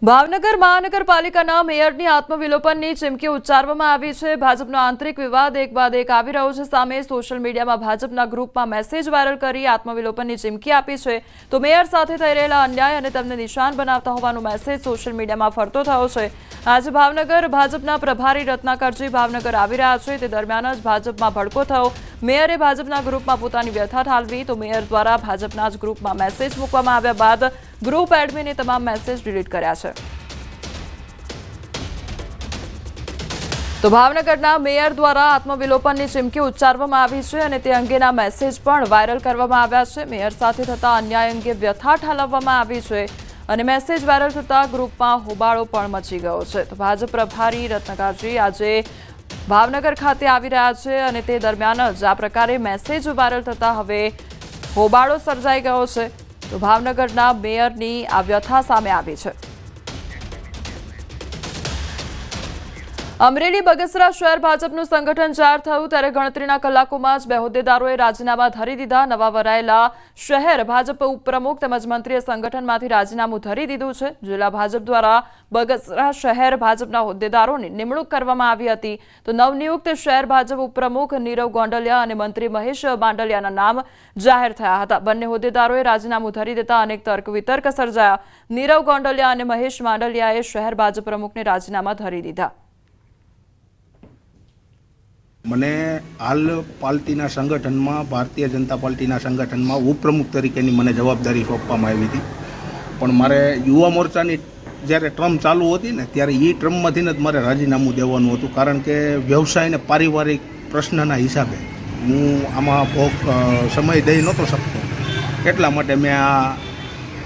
ભાવનગર મહાનગરપાલિકાના મેયરની આત્મવિલોપનની ચીમકી ઉચ્ચારવામાં આવી છે। ભાજપનો આંતરિક વિવાદ એક બાદ એક આવી રહ્યો છે સામે। સોશિયલ મીડિયામાં ભાજપના ગ્રુપમાં મેસેજ વાયરલ કરી આત્મવિલોપનની ચીમકી આપી છે। તો મેયર સાથે થઈ રહેલા અન્યાય અને તેમને નિશાન બનાવતા હોવાનો મેસેજ સોશિયલ મીડિયામાં ફરતો થયો છે। આજે ભાવનગર ભાજપના પ્રભારી રત્નાકરજી ભાવનગર આવી રહ્યા છે, તે દરમિયાન જ ભાજપમાં ભડકો થયો। મેયરે ભાજપના ગ્રુપમાં પોતાની વ્યથા ઠાલવી તો મેયર દ્વારા ભાજપના જ ગ્રુપમાં મેસેજ મૂકવામાં આવ્યા બાદ ગ્રુપ એડમિને તમામ મેસેજ ડિલીટ કર્યા છે। તો ભાવનગરના મેયર દ્વારા આત્મવિલોપનની ચીમકી ઉચ્ચારવામાં આવી છે અને તે અંગેના મેસેજ પણ વાયરલ કરવામાં આવ્યા છે। મેયર સાથે થતા અન્યાય અંગે વ્યથા ઠાલવવામાં આવી છે અને મેસેજ વાયરલ થતા ગ્રુપમાં હોબાળો પણ મચી ગયો છે। તો ભાજપ પ્રભારી રત્નાકરજી આજે ભાવનગર ખાતે આવી રહ્યા છે અને તે દરમિયાન જ આ પ્રકારે મેસેજ વાયરલ થતા હવે હોબાળો સર્જાઈ ગયો છે। તો ભાવનગરના મેયરની આ વ્યથા સામે આવી છે। અમરેલી બગસરા શહેર ભાજપનું સંગઠન જાહેર થયું ત્યારે ગણતરીના કલાકોમાં જ બે હોદ્દેદારોએ રાજીનામા ધરી દીધા। નવા વરાયેલા શહેર ભાજપ ઉપપ્રમુખ તેમજ મંત્રીએ સંગઠનમાંથી રાજીનામું ધરી દીધું છે। જિલ્લા ભાજપ દ્વારા બગસરા શહેર ભાજપના હોદ્દેદારોની નિમણૂક કરવામાં આવી હતી। તો નવનિયુક્ત શહેર ભાજપ ઉપપ્રમુખ નીરવ ગોંડલિયા અને મંત્રી મહેશ માંડલિયાના નામ જાહેર થયા હતા। બંને હોદ્દેદારોએ રાજીનામું ધરી દેતા અનેક તર્ક વિતર્ક સર્જાયા। નીરવ ગોંડલિયા અને મહેશ માંડલિયાએ શહેર ભાજપ પ્રમુખને રાજીનામા ધરી દીધા। મને હાલ પાર્ટીના સંગઠનમાં ભારતીય જનતા પાર્ટીના સંગઠનમાં ઉપપ્રમુખ તરીકેની મને જવાબદારી સોંપવામાં આવી હતી, પણ મારે યુવા મોરચાની જ્યારે ટર્મ ચાલુ હતી ને ત્યારે એ ટર્મમાંથી જ મારે રાજીનામું દેવાનું હતું, કારણ કે વ્યવસાય અને પારિવારિક પ્રશ્નના હિસાબે હું આમાં સમય દઈ નહોતો શકતો। એટલા માટે મેં આ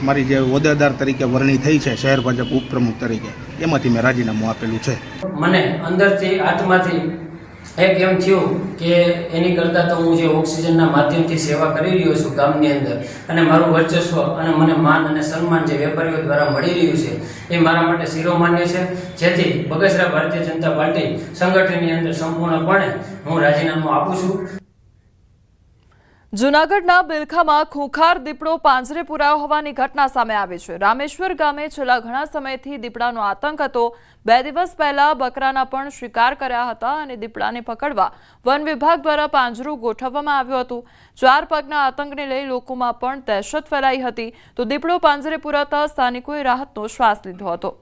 મારી જે હોદ્દેદાર તરીકે વરણી થઈ છે શહેર ભાજપ ઉપપ્રમુખ તરીકે, એમાંથી મેં રાજીનામું આપેલું છે। મને અંદરથી આત્માથી એક એમ થયું કે એની કરતાં તો હું જે ઓક્સિજનના માધ્યમથી સેવા કરી રહ્યો છું ગામની અંદર, અને મારું વર્ચસ્વ અને મને માન અને સન્માન જે વેપારીઓ દ્વારા મળી રહ્યું છે એ મારા માટે શિરોમાન્ય છે। જેથી બગસરા ભારતીય જનતા પાર્ટી સંગઠનની અંદર સંપૂર્ણપણે હું રાજીનામું આપું છું। જૂનાગઢના બિલખામાં ખૂંખાર દીપડો પાંજરે પુરાયો હોવાની ઘટના સામે આવી છે। રામેશ્વર ગામે છેલ્લા ઘણા સમયથી દીપડાનો આતંક હતો। 2 દિવસ પહેલા બકરાના પણ શિકાર કર્યા હતા અને દીપડાને પકડવા વન વિભાગ દ્વારા પાંજરું ગોઠવવામાં આવ્યું હતું। 4 પગના આતંકને લઈ લોકોમાં પણ દહેશત ફેલાઈ હતી। તો દીપડો પાંજરે પુરાતા સ્થાનિકોએ રાહતનો શ્વાસ લીધો હતો।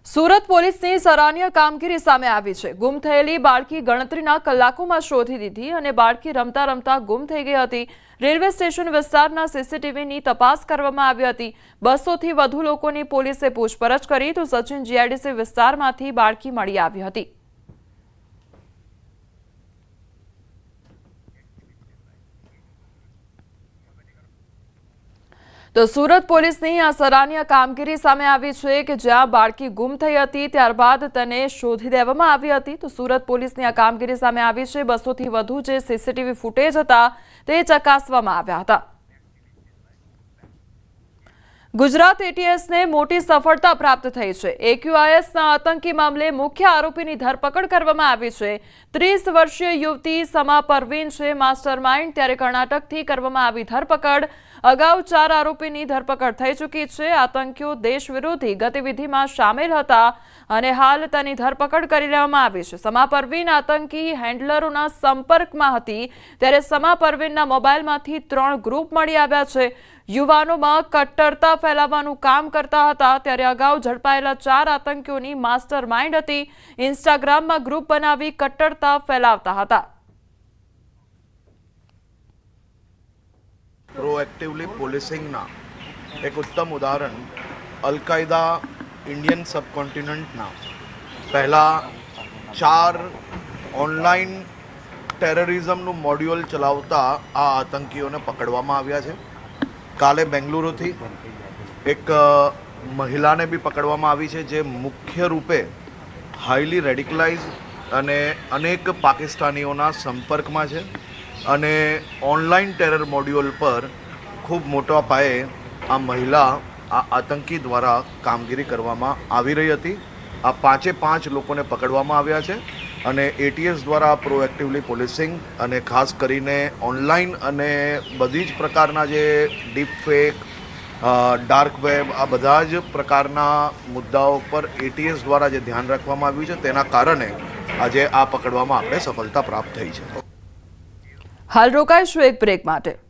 સુરત પોલીસની સરાહનીય કામગીરી સામે આવી છે। ગુમ થયેલી બાળકી ગણતરીના કલાકોમાં શોધી દીધી અને બાળકી રમતા રમતા ગુમ થઈ ગઈ હતી। રેલવે સ્ટેશન વિસ્તારના સીસીટીવીની તપાસ કરવામાં આવી હતી। 200થી વધુ લોકોની પોલીસે પૂછપરછ કરી તો સચિન જીઆઈડીસી વિસ્તારમાંથી બાળકી મળી આવી હતી। તો સુરત પોલીસની આ સરાહનીય કામગીરી સામે આવી છે કે જ્યાં બાળકી ગુમ થઈ હતી ત્યારબાદ તેને શોધી દેવામાં આવી હતી। તો સુરત પોલીસની આ કામગીરી સામે આવી છે। 200થી વધુ જે સીસીટીવી ફૂટેજ હતા તે ચકાસવામાં આવ્યા હતા। ગુજરાત એટીએસને મોટી સફળતા પ્રાપ્ત થઈ છે। એક્યુઆઈએસના આતંકી મામલે મુખ્ય આરોપીની ધરપકડ કરવામાં આવી છે। 30 વર્ષીય યુવતી સમા પરવીન છે માસ્ટર માઇન્ડ, ત્યારે કર્ણાટકથી કરવામાં આવી ધરપકડ। અગાઉ 4 આરોપીની ધરપકડ થઈ ચૂકી છે। આતંકીઓ દેશ વિરોધી ગતિવિધિમાં સામેલ હતા અને હાલ તેની ધરપકડ કરી લેવામાં આવી છે। સમા પરવીન આતંકી હેન્ડલરોના સંપર્કમાં હતી, ત્યારે સમા પરવીનના મોબાઈલમાંથી 3 ગ્રુપ મળી આવ્યા છે। યુવાનોમાં કટ્ટરતા ફેલાવવાનું કામ કરતા હતા, ત્યારે અગાઉ ઝડપાયેલા 4 આતંકીઓની માસ્ટર માઇન્ડ હતી। ઇન્સ્ટાગ્રામમાં ગ્રુપ બનાવી કટ્ટરતા ફેલાવતા હતા। પ્રોએક્ટિવલી પોલીસિંગના એક ઉત્તમ ઉદાહરણ અલ-કાયદા ઇન્ડિયન સબકોન્ટિનન્ટના પહેલા 4 ઓનલાઈન ટેરરિઝમનું મોડ્યુલ ચલાવતા આ આતંકીઓને પકડવામાં આવ્યા છે। કાલે બેંગલુરુથી એક મહિલાને બી પકડવામાં આવી છે, જે મુખ્ય રૂપે હાઈલી રેડિકલાઇઝ અને અનેક પાકિસ્તાનીઓના સંપર્કમાં છે અને ઓનલાઈન ટેરર મોડ્યુલ પર ખૂબ મોટા પાયે આ મહિલા આ આતંકી દ્વારા કામગીરી કરવામાં આવી રહી હતી। આ 5 લોકોને પકડવામાં આવ્યા છે અને એટીએસ દ્વારા પ્રોએક્ટિવલી પોલીસિંગ અને ખાસ કરીને ઓનલાઈન અને બધી જ પ્રકારના જે ડીપ ફેક ડાર્ક વેબ, આ બધા જ પ્રકારના મુદ્દાઓ પર ATS દ્વારા જે ધ્યાન રાખવામાં આવ્યું છે તેના કારણે આજે આ પકડવામાં આપણે સફળતા પ્રાપ્ત થઈ છે. હાલ રોકાઈશું એક બ્રેક માટે.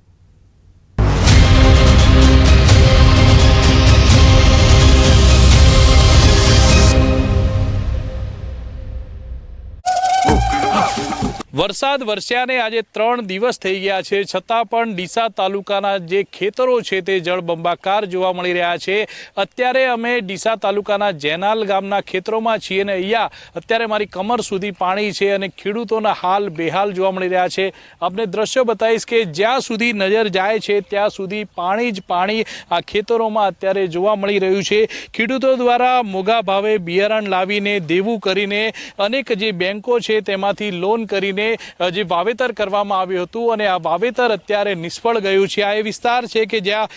વરસાદ વરસ્યાને આજે 3 દિવસ થઈ ગયા છે, છતાં પણ ડીસા તાલુકાના જે ખેતરો છે તે જળબંબાકાર જોવા મળી રહ્યા છે. અત્યારે અમે ડીસા તાલુકાના જેનાલ ગામના ખેતરોમાં છીએ અને અહીંયા અત્યારે મારી કમર સુધી પાણી છે અને ખેડૂતોના હાલ બેહાલ જોવા મળી રહ્યા છે. આપને દ્રશ્યો બતાવીશ કે જ્યાં સુધી નજર જાય છે ત્યાં સુધી પાણી જ પાણી આ ખેતરોમાં અત્યારે જોવા મળી રહ્યું છે. ખેડૂતો દ્વારા મોંઘા ભાવે બિયારણ લાવીને દેવું કરીને અનેક જે બેંકો છે તેમાંથી લોન કરીને જે વાવેતર કરવામાં આવ્યું હતું અને આ વાવેતર અત્યારે નિષ્ફળ ગયું છે. આ એ વિસ્તાર છે કે જ્યાં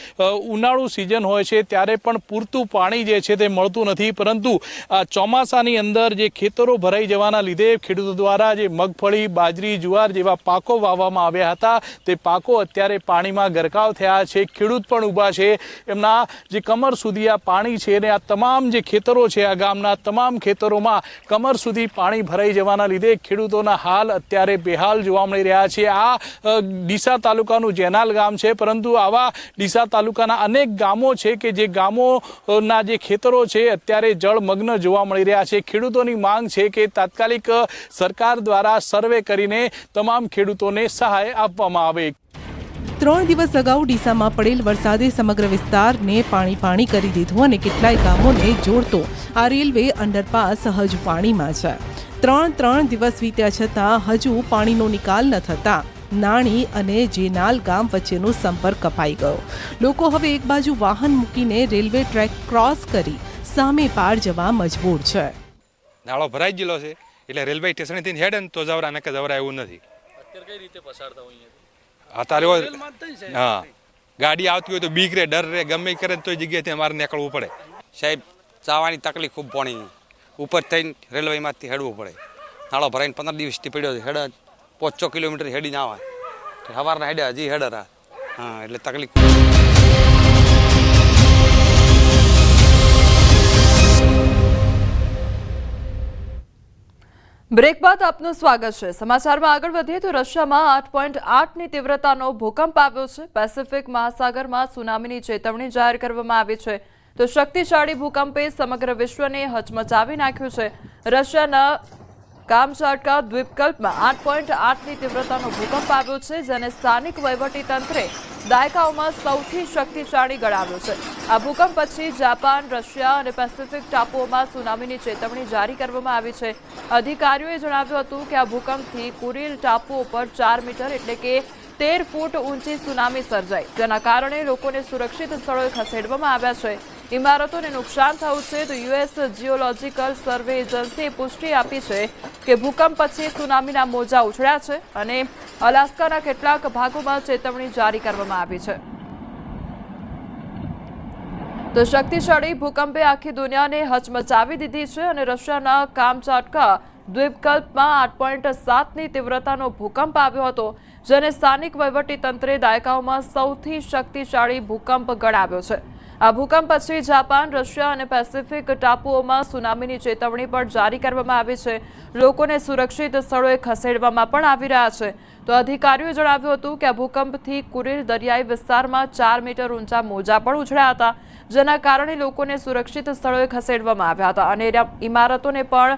ઉનાળુ સિઝન હોય છે ત્યારે પણ પૂરતું પાણી જે છે તે મળતું નથી, પરંતુ આ ચોમાસાની અંદર જે ખેતરો ભરાઈ જવાના લીધે ખેડૂતો દ્વારા જે મગફળી, બાજરી, જુવાર જેવા પાકો વાવવામાં આવ્યા હતા તે પાકો અત્યારે પાણીમાં ગરકાવ થયા છે. ખેડૂત પણ ઊભા છે, એમના જે કમર સુધી આ પાણી છે અને આ તમામ જે ખેતરો છે આ ગામના તમામ ખેતરોમાં કમર સુધી પાણી ભરાઈ જવાના લીધે ખેડૂતોના હાલ અત્યારે બેહાલ જોવા મળી રહ્યા છે. આ ડીસા તાલુકાનું જેનાલ ગામ છે, પરંતુ આવા ડીસા તાલુકાના અનેક ગામો છે કે જે ગામોના જે ખેતરો છે અત્યારે જળમગ્ન જોવા મળી રહ્યા છે. ખેડૂતોની માંગ છે કે તાત્કાલિક સરકાર દ્વારા સર્વે કરીને તમામ ખેડૂતોને સહાય આપવામાં આવે. 3 દિવસ અગાઉ ડીસામાં પડેલ વરસાદે સમગ્ર વિસ્તારને પાણી કરી દીધું અને કેટલાય ગામોને જોડતો આ રેલવે અંડરપાસ હજુ પાણીમાં છે. 3 દિવસ વીત્યા છતાં હજુ પાણીનો નિકાલ ન થતા નાણી અને જેનાલ ગામ વચ્ચેનો સંપર્ક કપાઈ ગયો. લોકો હવે એક બાજુ વાહન મૂકીને રેલવે ટ્રેક ક્રોસ કરી સામે પાર જવા મજબૂર છે. નાળો ભરાઈ ગયેલો છે એટલે રેલવે સ્ટેશનથી હેડે ને તો જવરા ને કે જવરા એવું નથી. અત્યારે કઈ રીતે પસાર થવું અહીંયા? અત્યારે હા, ગાડી આવતી હોય તો બીક રે, ડર રે, ગમે કરે તો જગ્યાએથી અમારે નીકળવું પડે. સાહેબ, ચાવાની તકલીફ ખૂબ પાણી ઉપર થઈને રેલવેમાંથી હેડવું પડે. નાળો ભરાઈને 15 દિવસથી પડ્યો છે. હેડ 5-6 કિલોમીટર હેડીને આવે, સવારના હેડે હજી હેડરા. હા, એટલે તકલીફ. બ્રેક બાદ આપનું સ્વાગત છે. સમાચારમાં આગળ વધીએ તો રશિયામાં 8.8ની તીવ્રતાનો ભૂકંપ આવ્યો છે. પેસિફિક મહાસાગરમાં સુનામીની ચેતવણી જાહેર કરવામાં આવી છે. તો શક્તિશાળી ભૂકંપે સમગ્ર વિશ્વને હચમચાવી નાખ્યું છે. રશિયાના કામચાટકા દ્વીપકલ્પમાં 8.8ની તીવ્રતાનો ભૂકંપ આવ્યો છે, જેને સ્થાનિક વહીવટીતંત્રે દાયકાઓમાં સૌથી શક્તિશાળી ગણાવ્યો છે. આ ભૂકંપ પછી જાપાન, રશિયા અને પેસિફિક ટાપુઓમાં સુનામીની ચેતવણી જારી કરવામાં આવી છે. અધિકારીઓએ જણાવ્યું હતું કે આ ભૂકંપથી કુરીલ ટાપુઓ પર 4 મીટર એટલે કે 13 ફૂટ ઊંચી સુનામી સર્જાઈ, જેના કારણે લોકોને સુરક્ષિત સ્થળોએ ખસેડવામાં આવ્યા છે. ઇમારતોને નુકસાન થયું છે. તો યુએસ જીઓલોજીકલ સર્વે એજન્સીએ પુષ્ટિ આપી છે કે ભૂકંપ પછી સુનામીના મોજા ઉછળ્યા છે અને અલાસ્કાના કેટલાક ભાગોમાં ચેતવણી જારી કરવામાં આવી છે. તો શક્તિશાળી ભૂકંપે આખી દુનિયાને હચમચાવી દીધી છે અને રશિયાના કામચાટકા દ્વીપકલ્પમાં 8.7ની તીવ્રતાનો ભૂકંપ આવ્યો હતો, જેને સ્થાનિક વહીવટીતંત્રે દાયકાઓમાં સૌથી શક્તિશાળી ભૂકંપ ગણાવ્યો છે. આ ભૂકંપ પછી જાપાન, રશિયા અને પેસિફિક ટાપુઓમાં સુનામીની ચેતવણી પણ જારી કરવામાં આવી છે. લોકોને સુરક્ષિત સ્થળોએ ખસેડવામાં પણ આવી રહ્યા છે. તો અધિકારીઓએ જણાવ્યું હતું કે આ ભૂકંપથી કુરીલ દરિયાઈ વિસ્તારમાં 4 મીટર ઊંચા મોજા પણ ઉછળ્યા હતા, જેના કારણે લોકોને સુરક્ષિત સ્થળોએ ખસેડવામાં આવ્યા હતા અને ઇમારતોને પણ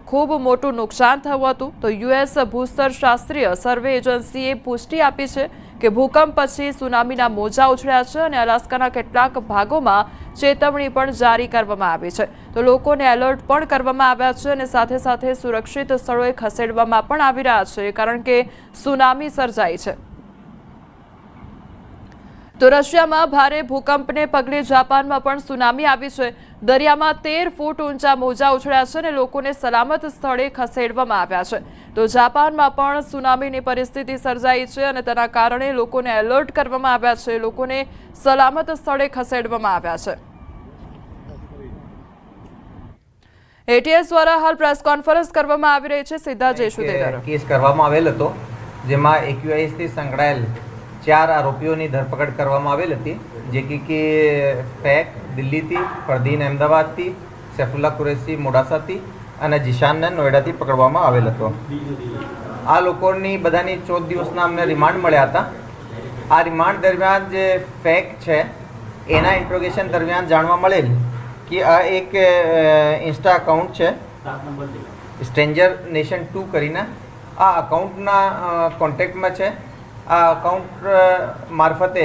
ખૂબ મોટું નુકસાન થયું હતું. તો યુએસ ભૂસ્તરશાસ્ત્રીય સર્વે એજન્સીએ પુષ્ટિ આપી છે કે ભૂકંપ પછી સુનામીના મોજા ઉછળ્યા છે અને અલાસ્કાના કેટલાક ભાગોમાં ચેતવણી પણ જારી કરવામાં આવી છે. તો લોકોને એલર્ટ પણ કરવામાં આવ્યા છે અને સાથે સાથે સુરક્ષિત સ્થળોએ ખસેડવામાં પણ આવી રહ્યા છે, કારણ કે સુનામી સર્જાઈ છે. તો રશિયામાં ભારે ભૂકંપને પગલે જાપાનમાં પણ સુનામી આવી છે. દરિયામાં 13 ફૂટ ઊંચા મોજા ઉછળ્યા છે અને લોકોને સલામત સ્થળે ખસેડવામાં આવ્યા છે. તો જાપાનમાં પણ સુનામીની પરિસ્થિતિ સર્જાઈ છે અને તેના કારણે લોકોને એલર્ટ કરવામાં આવ્યા છે. લોકોને સલામત સ્થળે ખસેડવામાં આવ્યા છે. એટીએસ દ્વારા હાલ પ્રેસ કોન્ફરન્સ કરવામાં આવી રહી છે. સીધા જઈશું તે તરફ. કેસ કરવામાં આવેલ હતો, જેમાં એક્યુઆઈએસ થી સંકળાયેલ 4 આરોપીઓની ધરપકડ કરવામાં આવેલ હતી. જે કે ફેક દિલ્હીથી, ફરદીન અમદાવાદથી, સૈફુલ્લા કુરેશી મોડાસાથી અને જીશાનને નોઈડાથી પકડવામાં આવેલ હતો. આ લોકોની બધાની 14 દિવસના અમને રિમાન્ડ મળ્યા હતા. આ રિમાન્ડ દરમિયાન જે ફેક છે એના ઇન્ટ્રોગેશન દરમિયાન જાણવા મળેલ કે આ એક ઇન્સ્ટા અકાઉન્ટ છે સ્ટ્રેન્જર નેશન 2 કરીને. આ અકાઉન્ટના કોન્ટેક્ટમાં છે. આ અકાઉન્ટ મારફતે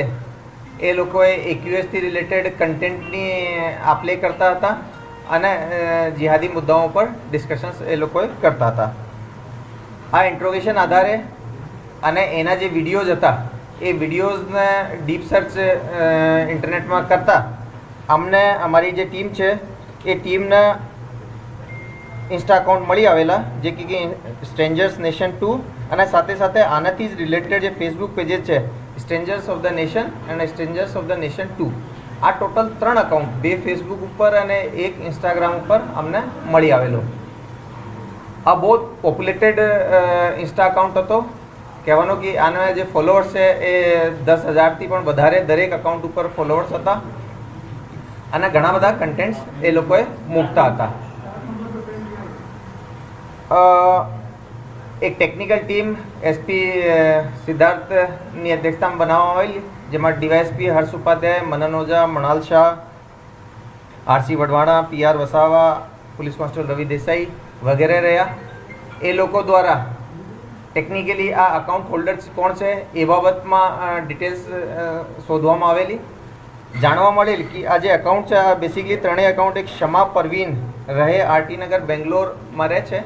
એ લોકોએ AQSથી રિલેટેડ કન્ટેન્ટની આપ-લે કરતા હતા અને જિહાદી મુદ્દાઓ પર ડિસ્કશન્સ એ લોકોએ કરતા હતા. આ ઇન્ટ્રોગેશન આધારે અને એના જે વિડીયોઝ હતા એ વિડીયોઝને ડીપ સર્ચ ઇન્ટરનેટમાં કરતાં અમને અમારી જે ટીમ છે એ ટીમને ઇન્સ્ટા અકાઉન્ટ મળી આવેલા જે કે સ્ટ્રેન્જર્સ નેશન 2 અને સાથે સાથે આનાથી જ રિલેટેડ જે ફેસબુક પેजेस છે સ્ટ્રેન્જર્સ ઓફ ધ નેશન અને સ્ટ્રેન્જર્સ ઓફ ધ નેશન 2. આ ટોટલ 3 અકાઉન્ટ, 2 ફેસબુક ઉપર અને 1 ઇન્સ્ટાગ્રામ ઉપર અમને મળી આવેલો. આ બહુ પોપ્યુલેટેડ ઇન્સ્ટા અકાઉન્ટ હતો. કહેવાનો કે આના જે ફોલોઅર્સ છે એ 10,000થી પણ વધારે દરેક અકાઉન્ટ ઉપર ફોલોઅર્સ હતા અને ઘણા બધા કન્ટેન્ટ્સ એ લોકોએ મૂકતા હતા. એક ટેકનિકલ ટીમ SP સિદ્ધાર્થની અધ્યક્ષતામાં બનાવવામાં આવેલી, જેમાં DYSP Harsh Upadhyay, Manan Ojha, Manal Shah, RC Vadhvana, PR Vasava, police constable Ravi Desai વગેરે રહ્યા. એ લોકો દ્વારા ટેકનિકલી આ અકાઉન્ટ હોલ્ડર્સ કોણ છે એ બાબતમાં ડિટેલ્સ શોધવામાં આવેલી. જાણવા મળેલ કે આ જે અકાઉન્ટ છે આ બેસિકલી ત્રણેય અકાઉન્ટ એક શમા પરવીન રહે RT નગર બેંગ્લોરમાં રહે છે.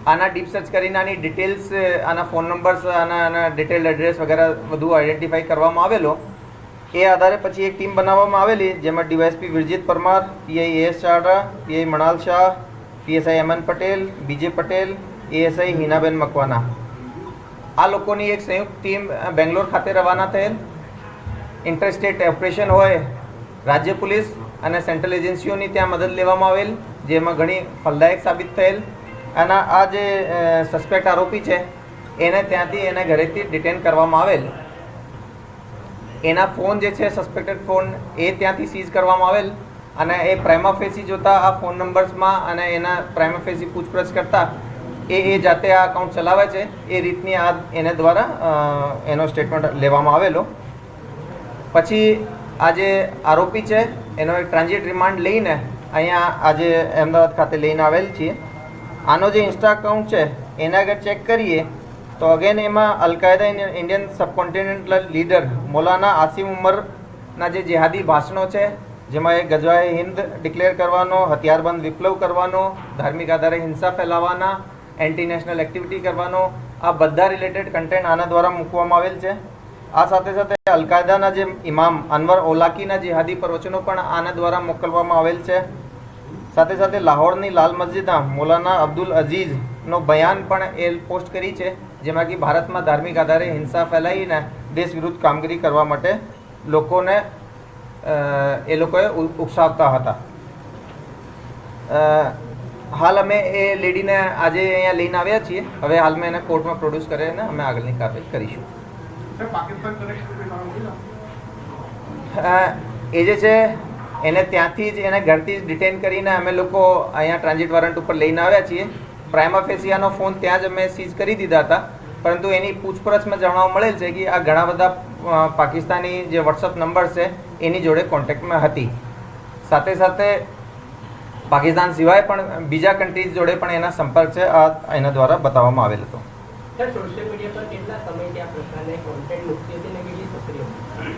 આના ડીપ સર્ચ કરીને આની ડિટેલ્સ, આના ફોન નંબર્સ, આના ડિટેલ એડ્રેસ વગેરે બધું આઈડેન્ટિફાઈ કરવામાં આવેલો. એ આધારે પછી એક ટીમ બનાવવામાં આવેલી જેમાં DYSP Virjit Parmar, PI AS Chavda, PI Manal Shah, PSI MN Patel, BJ Patel, ASI હિનાબેન મકવાના. આ લોકોની એક સંયુક્ત ટીમ બેંગ્લોર ખાતે રવાના થયેલ. ઇન્ટરસ્ટેટ ઓપરેશન હોય રાજ્ય પોલીસ અને સેન્ટ્રલ એજન્સીઓની ત્યાં મદદ લેવામાં આવેલ, જેમાં ઘણી ફલદાયક સાબિત થયેલ. અને આ જે સસ્પેક્ટ આરોપી છે એને ત્યાંથી એને ઘરેથી ડિટેન કરવામાં આવેલ. એના ફોન જે છે સસ્પેક્ટેડ ફોન એ ત્યાંથી સીઝ કરવામાં આવેલ અને એ પ્રાઇમા ફેસી જોતા આ ફોન નંબર્સમાં અને એના પ્રાઇમા ફેસી પૂછપરછ કરતા એ જાતે આ અકાઉન્ટ ચલાવે છે એ રીતની આ એને દ્વારા એનો સ્ટેટમેન્ટ લેવામાં આવેલો. પછી આ જે આરોપી છે એનો એક ટ્રાન્ઝિટ રિમાન્ડ લઈને અહીંયા આજે અમદાવાદ ખાતે લઈને આવેલ છીએ. આનો જે ઇન્સ્ટા અકાઉન્ટ છે એના આગળ ચેક કરીએ તો અગેન એમાં al Qaeda Indian subcontinental leader Maulana Asim ઉમરના જે જેહાદી ભાષણો છે જેમાં એ ગઝવાએ હિન્દ ડિક્લેર કરવાનો, હથિયારબંધ વિપ્લવ કરવાનો, ધાર્મિક આધારે હિંસા ફેલાવવાના, એન્ટી નેશનલ એક્ટિવિટી કરવાનો, આ બધા રિલેટેડ કન્ટેન્ટ આના દ્વારા મૂકવામાં આવેલ છે. આ સાથે સાથે અલકાયદાના જે ઇમામ અનવર ઓલાકીના જેહાદી પ્રવચનો પણ આના દ્વારા મોકલવામાં આવેલ છે. સાથે સાથે લાહોરની લાલ મસ્જિદના મૌલાના અબ્દુલ અઝીઝનો બયાન પણ એ પોસ્ટ કરી છે જેમાં કે ભારતમાં ધાર્મિક આધારે હિંસા ફેલાવીને દેશ વિરુદ્ધ કામગીરી કરવા માટે લોકોને એ લોકોએ ઉકસાવતા હતા. હાલ અમે એ લેડીને આજે અહીંયા લઈને આવ્યા છીએ. હવે હાલમાં એને કોર્ટમાં પ્રોડ્યુસ કરીને અમે આગળની કાર્યવાહી કરીશું. એ જે છે એને ત્યાંથી જ એને ઘરથી જ ડિટેન કરીને અમે લોકો અહીંયા ટ્રાન્ઝિટ વોરંટ ઉપર લઈને આવ્યા છીએ. પ્રાઇમા ફેસિયાનો ફોન ત્યાં જ અમે સીઝ કરી દીધા હતા, પરંતુ એની પૂછપરછમાં જાણવા મળેલ છે કે આ ઘણા બધા પાકિસ્તાની જે વોટ્સઅપ નંબર છે એની જોડે કોન્ટેક્ટમાં હતી. સાથે સાથે પાકિસ્તાન સિવાય પણ બીજા કન્ટ્રીઝ જોડે પણ એના સંપર્ક છે આ એના દ્વારા બતાવવામાં આવેલ હતો.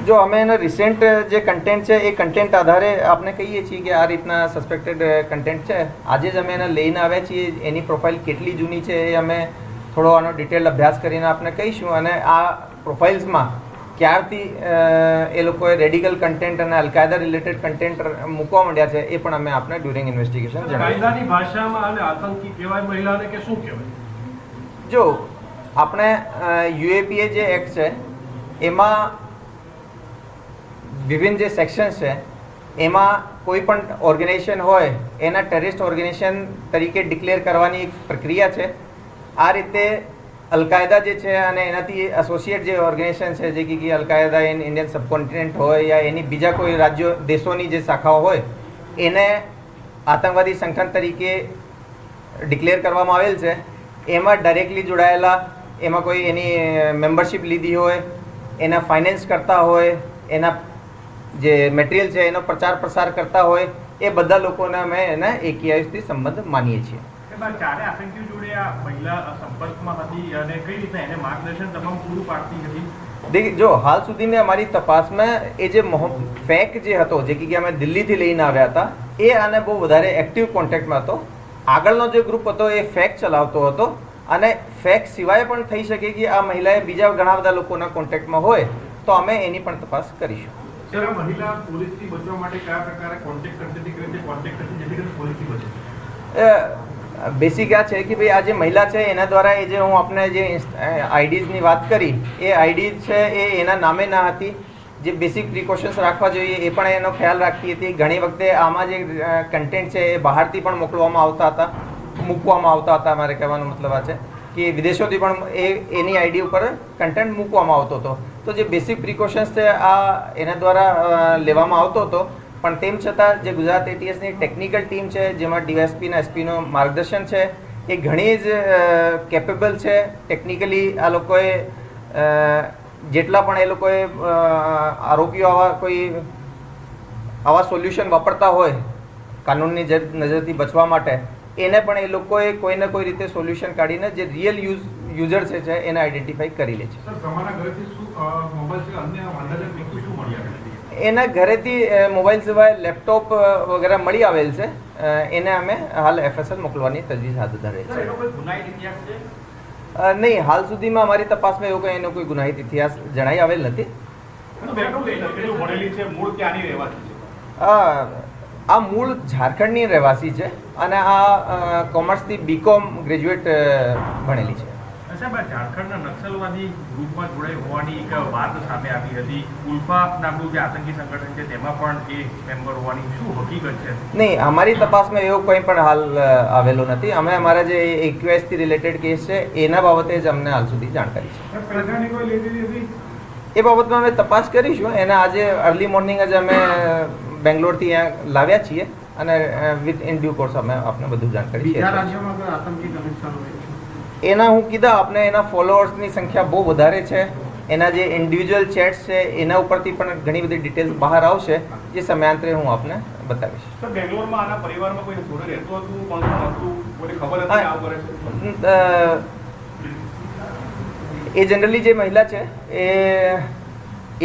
જો અમે એનો રિસેન્ટ જે કન્ટેન્ટ છે એ કન્ટેન્ટ આધારે આપણે કહીએ છીએ કે આ રીતના સસ્પેક્ટેડ કન્ટેન્ટ છે. આજે જ અમે એને લઈને આવ્યા છીએ. એની પ્રોફાઇલ કેટલી જૂની છે એ અમે થોડો આનો ડિટેલ અભ્યાસ કરીને આપણે કહીશું અને આ પ્રોફાઇલ્સમાં ક્યારથી એ લોકોએ રેડિકલ કન્ટેન્ટ અને અલકાયદા રિલેટેડ કન્ટેન્ટ મૂકવા માંડ્યા છે એ પણ અમે આપને ડ્યુરિંગ ઇન્વેસ્ટિગેશન જણાવીશું. જો આપણે UAPA જે એક્ટ છે એમાં વિભિન્ન જે સેક્શન્સ છે એમાં કોઈ પણ ઓર્ગેનાઇઝેશન હોય એના ટેરરિસ્ટ ઓર્ગેનાઇઝેશન તરીકે ડિક્લેર કરવાની એક પ્રક્રિયા છે. આ રીતે અલકાયદા જે છે અને એનાથી એસોસિએટ જે ઓર્ગેનાઇઝેશન છે જે કે અલકાયદા ઇન ઇન્ડિયન સબકોન્ટિનેન્ટ હોય યા એની બીજા કોઈ રાજ્યો દેશોની જે શાખાઓ હોય એને આતંકવાદી સંગઠન તરીકે ડિક્લેર કરવામાં આવેલ છે. એમાં ડાયરેક્ટલી જોડાયેલા, એમાં કોઈ એની મેમ્બરશિપ લીધી હોય, એના ફાઇનાન્સ કરતા હોય, એના જે મટીરિયલ છે એનો પ્રચાર પ્રસાર કરતા હોય, એ બધા લોકોને અમે એના AQISથી સંબંધ માનીએ છીએ. ચારે આતંકીઓ જોડે આ મહિલા સંપર્કમાં હતી અને કઈ રીતે એને માર્ગદર્શન તમામ પૂરું પાડતી હતી? જો હાલ સુધીની અમારી તપાસમાં એ જે ફેક જે હતો જે કે અમે દિલ્હીથી લઈને આવ્યા હતા એ આને બહુ વધારે એક્ટિવ કોન્ટેક્ટમાં હતો. આગળનો જે ગ્રુપ હતો એ ફેક ચલાવતો હતો અને ફેક સિવાય પણ થઈ શકે કે આ મહિલાએ બીજા ઘણા બધા લોકોના કોન્ટેક્ટમાં હોય તો અમે એની પણ તપાસ કરીશું. સર, આ મહિલા પોલીસથી બચવા માટે કયા પ્રકારે કોન્ટેક્ટ કરતી હતી, કઈ રીતે કોન્ટેક્ટ કરતી જેથી કરીને પોલીસથી બચે? બેસિક આ છે કે ભાઈ આ જે મહિલા છે એના દ્વારા એ જે હું આપણે જે આઈડીઝની વાત કરી એ આઈડી છે એ એના નામે ના હતી. જે બેસિક પ્રિકોશન્સ રાખવા જોઈએ એ પણ એનો ખ્યાલ રાખતી હતી. ઘણી વખતે આમાં જે કન્ટેન્ટ છે એ બહારથી પણ મૂકવામાં આવતા હતા. મારે કહેવાનો મતલબ આ છે કે વિદેશોથી પણ એની આઈડી ઉપર કન્ટેન્ટ મૂકવામાં આવતો હતો. તો જે બેસિક પ્રિકોશન્સ છે આ એના દ્વારા લેવામાં આવતો હતો. પણ તેમ છતાં જે ગુજરાત ATSની ટેકનિકલ ટીમ છે જેમાં DYSP ના SPનો માર્ગદર્શન છે એ ઘણી જ કેપેબલ છે. ટેકનિકલી આ લોકોએ જેટલા પણ એ લોકોએ આરોપીઓ આવા સોલ્યુશન વાપરતા હોય કાનૂનની નજરથી બચવા માટે એને પણ એ લોકોએ કોઈને કોઈ રીતે સોલ્યુશન કાઢીને જે રિયલ યુઝર છે એને આઈડેન્ટિફાઈ કરી લે છે. એના ઘરેથી મોબાઈલ સિવાય લેપટોપ વગેરે મળી આવેલ છે. એને અમે હાલ FSL મોકલવાની તજવીજ હાથ ધરેલ છે. નહીં, હાલ સુધીમાં અમારી તપાસમાં એવું કંઈ એનો કોઈ ગુનાહિત ઇતિહાસ જણાઈ આવેલ નથી. આ મૂળ ઝારખંડની રહેવાસી છે અને આ કોમર્સથી BCom ગ્રેજ્યુએટ ભણેલી છે. ઝારખંડના નક્સલવાદી ગ્રુપમાં જોડાઈ હોવાની એક વાત સામે આવી હતી. ઉલ્ફા નામનું જે આતંકી સંગઠન છે તેમાં પણ એ મેમ્બર હોવાની શું હકીકત છે? નહીં, અમારી તપાસમાં એવો કંઈ પણ હાલ આવેલો નથી. અમે અમારા જે AQISથી રિલેટેડ કેસ છે એના બાબતે જ અમને હાલ સુધી જાણકારી છે. એ બાબતમાં અમે તપાસ કરીશું. એના આજે અર્લી મોર્નિંગ જ અમે બેંગ્લોરથી અહીંયા લાવ્યા છીએ અને વિથ ઇન ડ્યુ કોર્સ અમે આપને બધું જાણકારી છે. એના હું કીધા આપને એના ફોલોઅર્સની સંખ્યા બહુ વધારે છે. એના જે ઇન્ડિવિજ્યુઅલ ચેટ્સ છે એના ઉપરથી પણ ઘણી બધી ડિટેલ્સ બહાર આવશે જે સમયાંતરે હું આપને બતાવીશ. સર, બેંગ્લોરમાં આના પરિવારમાં કોઈ જોડે રહેતું હતું? કોણ હતું? કોઈ ખબર હતી આવું કરે છે? એ જનરલી જે મહિલા છે એ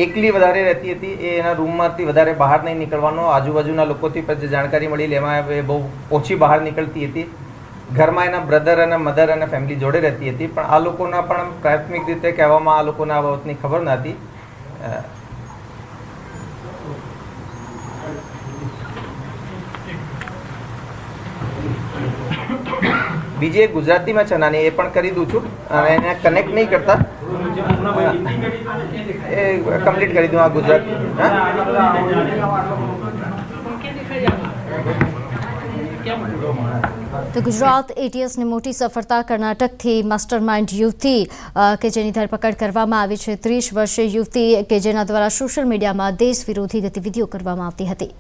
એકલી વધારે રહેતી હતી. એ એના રૂમમાંથી વધારે બહાર નહીં નીકળવાનો. આજુબાજુના લોકોથી પણ જે જાણકારી મળેલી એમાં એ બહુ ઓછી બહાર નીકળતી હતી. ઘરમાં એના બ્રધર અને મધર અને ફેમિલી જોડે રહેતી હતી. પણ આ લોકોના પણ પ્રાથમિક રીતે કહેવામાં આ લોકોને આ બાબતની ખબર નથી. બીજી એક ગુજરાતીમાં છે નાની, એ પણ કરી દઉં છું અને એને કનેક્ટ નહીં કરતા એ કમ્પ્લીટ કરી દઉં. આ ગુજરાતી તો ગુજરાત ATSની મોટી સફળતા કર્ણાટકથી માસ્ટરમાઇન્ડ યુવતી કે જેની ધરપકડ કરવામાં આવી છે. 30 વર્ષીય યુવતી કે જેના દ્વારા સોશિયલ મીડિયામાં દેશ વિરોધી ગતિવિધિઓ કરવામાં આવતી હતી.